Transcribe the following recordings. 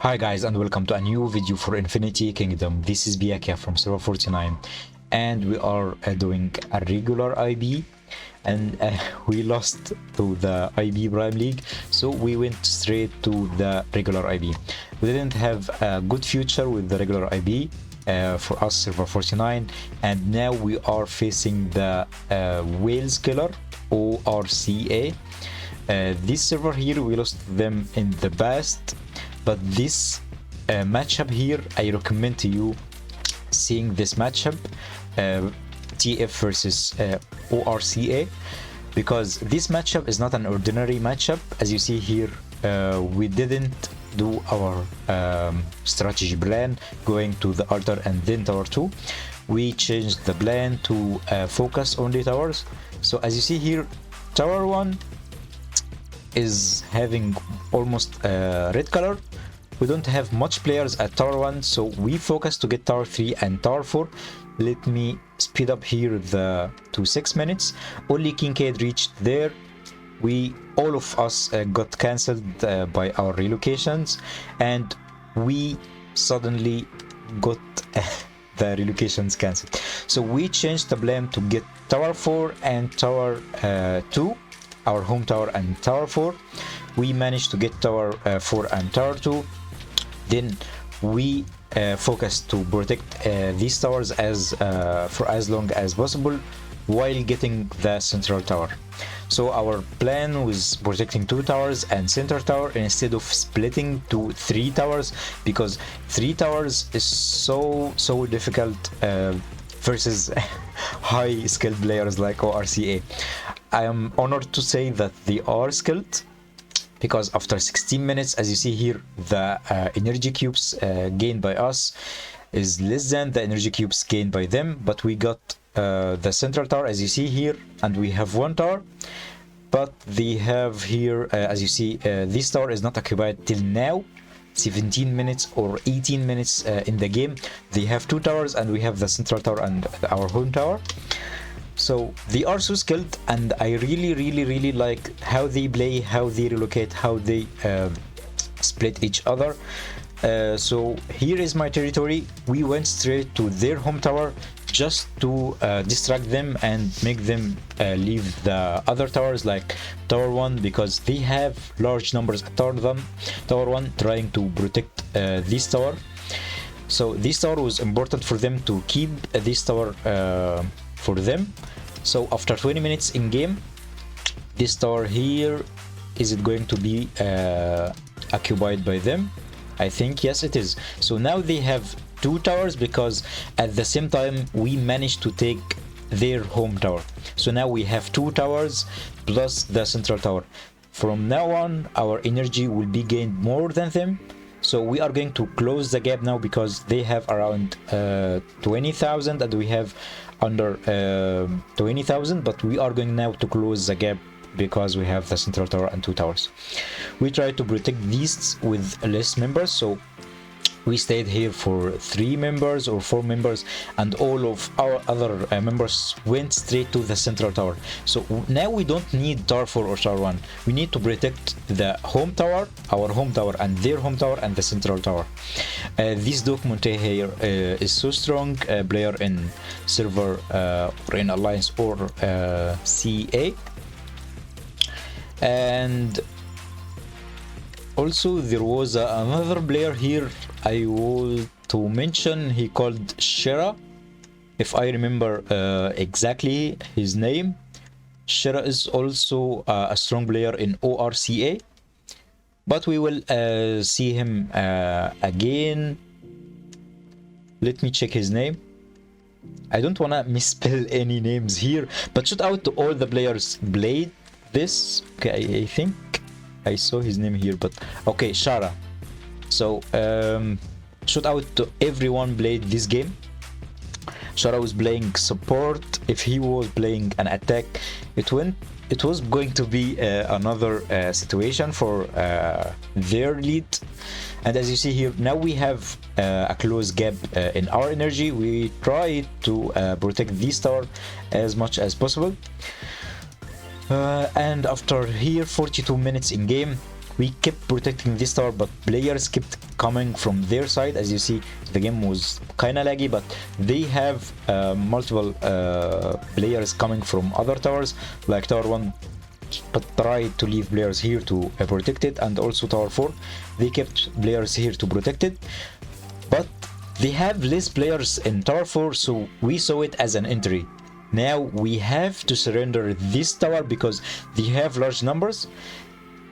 Hi guys, and welcome to a new video for Infinity Kingdom. This is Pyakia from server 49 and we are doing a regular IB, and we lost to the IB Prime League, so we went straight to the regular IB. We didn't have a good future with the regular IB for us server 49, and now we are facing the Whales Killer ORCA. This server here, we lost them in the past, but this matchup here, I recommend to you seeing this matchup, TF versus ORCA, because this matchup is not an ordinary matchup. As you see here, we didn't do our strategy plan going to the altar and then tower 2. We changed the plan to focus only towers. So as you see here, tower 1 is having almost red color. We don't have much players at tower 1, so we focus to get tower 3 and tower 4. Let me speed up here to 6 minutes. Only Kincaid reached there. All of us got cancelled by our relocations, and we suddenly got the relocations cancelled. So we changed the plan to get tower 4 and tower 2, our home tower and tower 4. We managed to get tower 4 and tower 2. Then we focused to protect these towers for as long as possible while getting the central tower. So our plan was protecting 2 towers and center tower instead of splitting to 3 towers, because 3 towers is so difficult versus high skilled players like ORCA. I am honored to say that they are skilled, because after 16 minutes, as you see here, the energy cubes gained by us is less than the energy cubes gained by them, but we got the central tower, as you see here, and we have 1 tower, but they have here, as you see, this tower is not occupied till now. 17 minutes or 18 minutes in the game, they have 2 towers, and we have the central tower and our home tower. So they are so skilled, and I really like how they play, how they relocate, how they split each other. So here is my territory. We went straight to their home tower just to distract them and make them leave the other towers like tower 1, because they have large numbers at tower 1 trying to protect this tower. So this tower was important for them to keep this tower for them. So after 20 minutes in game, this tower here, is it going to be occupied by them? I think yes, it is. So now they have 2 towers, because at the same time we managed to take their home tower. So now we have 2 towers plus the central tower. From now on, our energy will be gained more than them. So we are going to close the gap now, because they have around 20,000 and we have under 20,000, but we are going now to close the gap because we have the central tower and 2 towers. We try to protect these with less members, so we stayed here for 3 members or 4 members, and all of our other members went straight to the central tower. So now we don't need tower 4 or tower 1. We need to protect the home tower, our home tower, and their home tower, and the central tower. This document here is so strong player in server or in Alliance or CA. And also there was another player here I want to mention. He called Shera, if I remember exactly his name. Shera is also a strong player in ORCA, but we will see him again. Let me check his name. I don't want to misspell any names here, but shout out to all the players played this. Okay, I think I saw his name here, but okay, Shara. So shout out to everyone played this game. Shara was playing support. If he was playing an attack, it was going to be another situation for their lead. And as you see here, now we have a close gap in our energy. We try to protect this tower as much as possible. And after here 42 minutes in game, we kept protecting this tower, but players kept coming from their side. As you see, the game was kinda laggy, but they have multiple players coming from other towers, like tower 1 but try to leave players here to protect it, and also tower 4 they kept players here to protect it, but they have less players in tower 4, so we saw it as an entry. Now we have to surrender this tower because they have large numbers,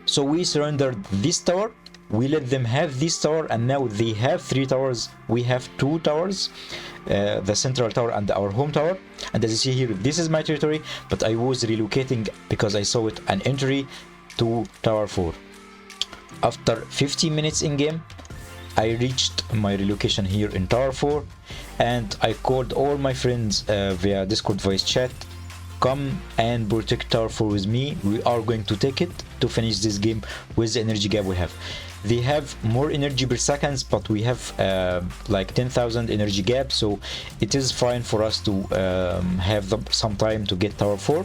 so we surrendered this tower, we let them have this tower, and now they have 3 towers, we have 2 towers, the central tower and our home tower. And as you see here, this is my territory, but I was relocating because I saw it an entry to tower 4. After 15 minutes in game, I reached my relocation here in tower 4, and I called all my friends via Discord voice chat, come and protect tower 4 with me, we are going to take it to finish this game with the energy gap we have. They have more energy per seconds, but we have like 10,000 energy gap, so it is fine for us to have some time to get tower 4.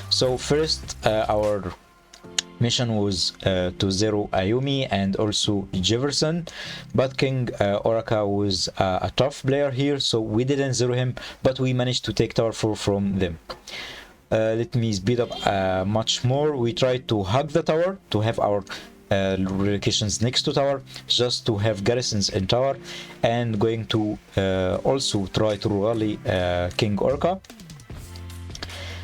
So first our mission was to zero Ayumi and also Jefferson, but King ORCA was a tough player here, so we didn't zero him, but we managed to take tower 4 from them. Let me speed up much more. We tried to hug the tower to have our relocations next to tower, just to have garrisons in tower, and going to also try to rally King ORCA,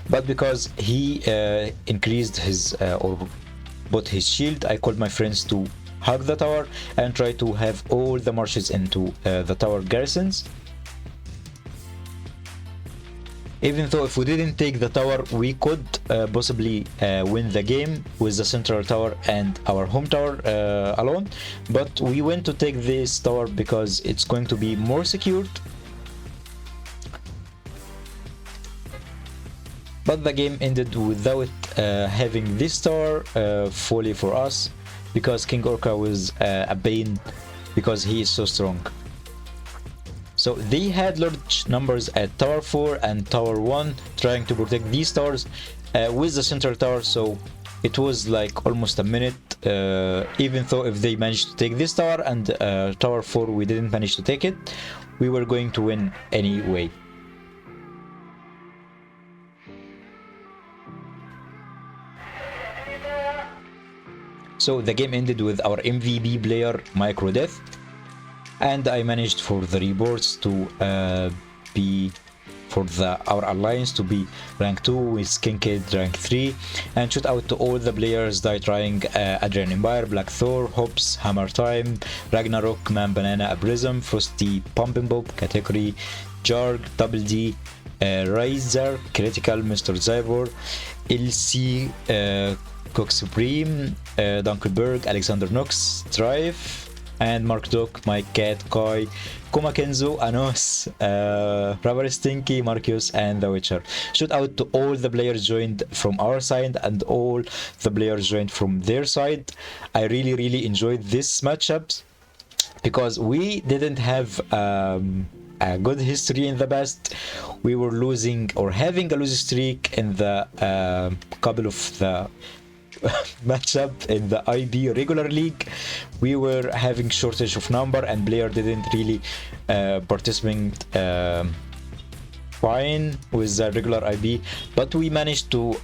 but because he increased his or put his shield, I called my friends to hug the tower and try to have all the marches into the tower garrisons. Even though if we didn't take the tower, we could possibly win the game with the central tower and our home tower alone, but we went to take this tower because it's going to be more secured. But the game ended without having this tower fully for us, because King ORCA was a pain because he is so strong. So they had large numbers at tower 4 and tower 1 trying to protect these towers with the central tower, so it was like almost a minute, even though if they managed to take this tower and tower 4 we didn't manage to take it, we were going to win anyway. So the game ended with our MVP player micro death, and I managed for the reports to be for our alliance to be rank 2 with King Kid rank 3, and shout out to all the players that trying Adrian Empire, Black Thor, Hops, Hammer Time, Ragnarok, Man Banana, Abrism, Frosty, Pumping Bob, Category, Jarg, Double D, Riser, Critical, Mr. Zybor, LC, Cook Supreme, Dunkelberg, Alexander Knox, Strife, and Mark Doc, Mike Cat, Koi, Kuma Kenzo, Anos, Rubber Stinky, Marcus, and The Witcher. Shout out to all the players joined from our side and all the players joined from their side. I really enjoyed this matchup because we didn't have a good history in the past. We were losing or having a losing streak in the couple of the matchup in the IB regular league. We were having shortage of number and player didn't really participate fine with the regular IB, but we managed to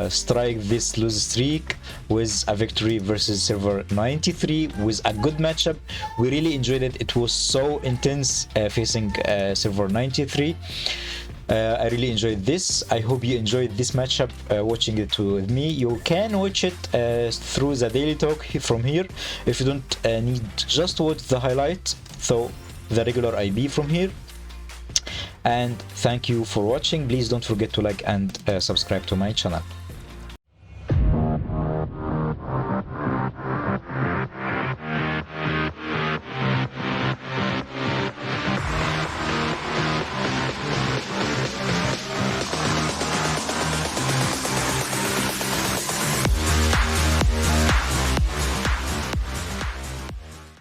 strike this lose streak with a victory versus server 93 with a good matchup. We really enjoyed it. It was so intense facing server 93. I really enjoyed this. I hope you enjoyed this matchup watching it with me. You can watch it through the daily talk from here if you don't need just watch the highlights, so the regular IB from here. And thank you for watching. Please don't forget to like and subscribe to my channel.